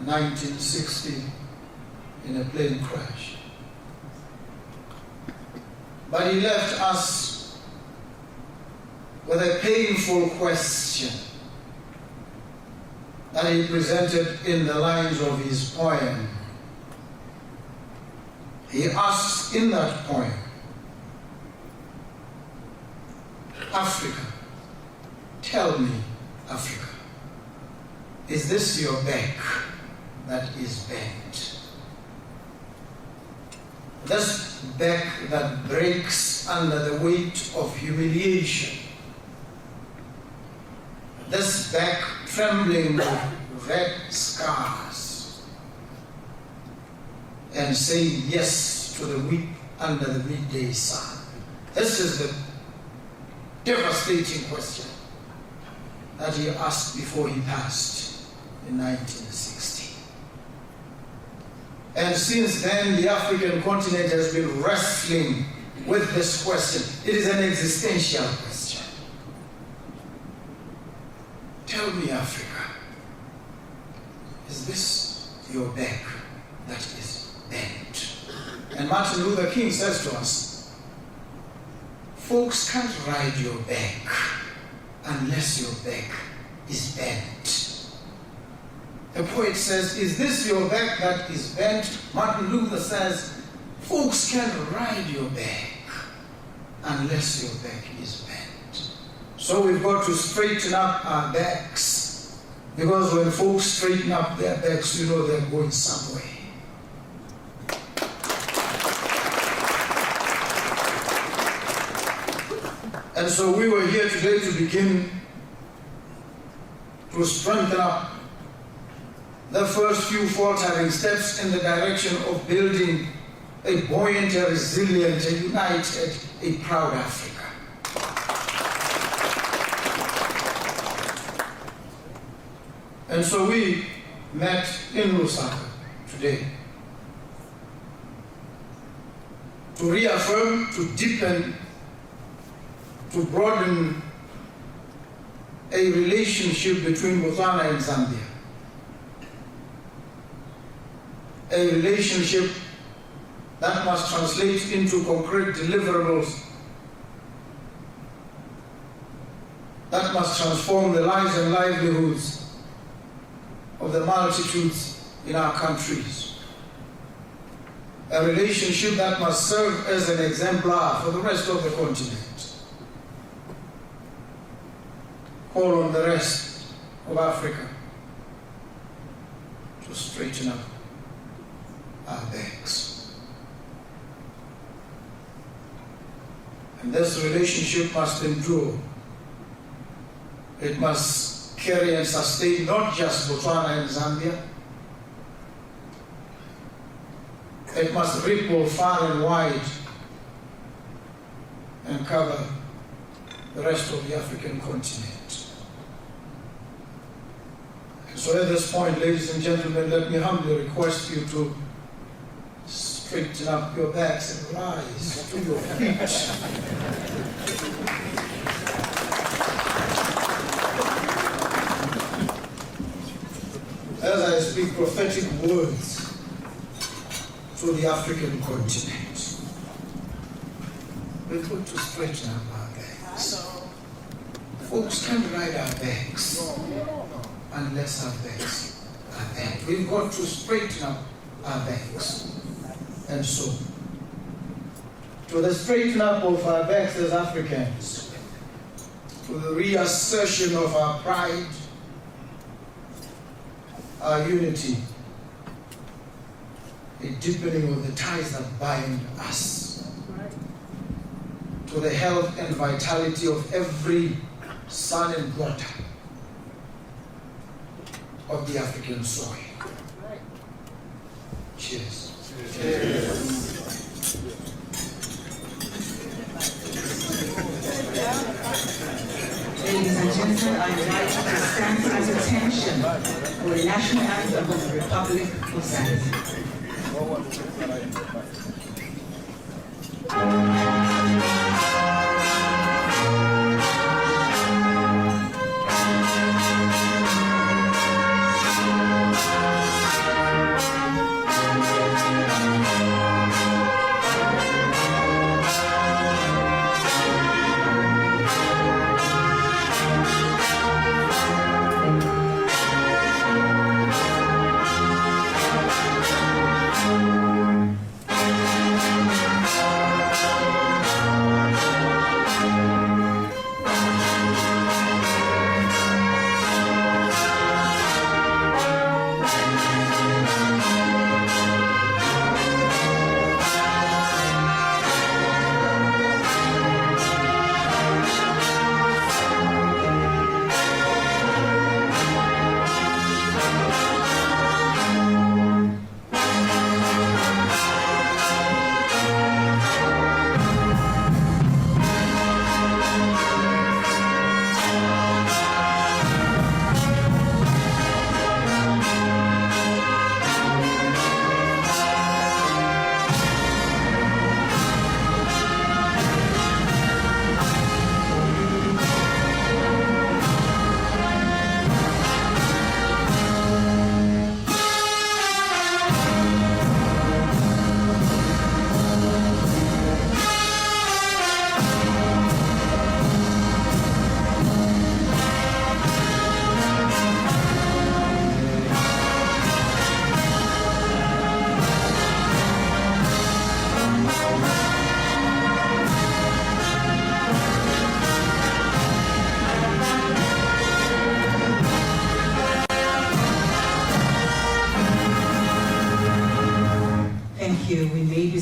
1960 in a plane crash. But he left us with a painful question that he presented in the lines of his poem. He asks in that poem, Africa, tell me, Africa, is this your back that is bent? This back that breaks under the weight of humiliation. This back trembling with red scars and saying yes to the weep under the midday sun. This is the devastating question that he asked before he passed in 1960. And since then, the African continent has been wrestling with this question. It is an existential question. Tell me, Africa, is this your back that is bent? And Martin Luther King says to us, folks can't ride your back unless your back is bent. The poet says, is this your back that is bent? Martin Luther says, folks can't ride your back unless your back is bent. So we've got to straighten up our backs, because when folks straighten up their backs, you know they're going somewhere. And so we were here today to begin to strengthen up the first few faltering steps in the direction of building a buoyant, a resilient, a united, a proud Africa. And so we met in Lusaka today to reaffirm, to deepen, to broaden a relationship between Botswana and Zambia. A relationship that must translate into concrete deliverables, that must transform the lives and livelihoods of the multitudes in our countries. A relationship that must serve as an exemplar for the rest of the continent. Call on the rest of Africa to straighten up our backs. And this relationship must endure. It must carry and sustain not just Botswana and Zambia. It must ripple far and wide and cover the rest of the African continent. So at this point, ladies and gentlemen, let me humbly request you to straighten up your backs and rise to your feet. As I speak prophetic words to the African continent, we've got to straighten up our backs. Folks can't ride our backs unless our backs are bent. We've got to straighten up our backs. And so, to the straighten up of our backs as Africans, to the reassertion of our pride, our unity, a deepening of the ties that bind us, to the health and vitality of every son and daughter of the African soil. Cheers. Cheers. Ladies and gentlemen, I invite you to stand at attention for the national anthem of the Republic of Zambia.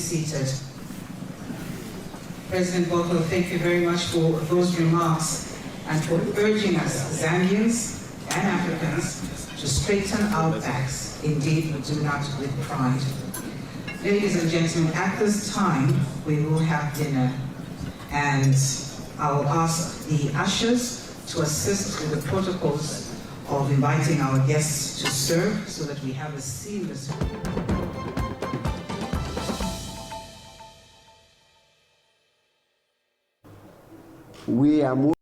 seated. President Boko, thank you very much for those remarks and for urging us, Zambians and Africans, to straighten our backs. Indeed, we do not with pride. Ladies and gentlemen, at this time, we will have dinner, and I will ask the ushers to assist with the protocols of inviting our guests to serve so that we have a seamless... We are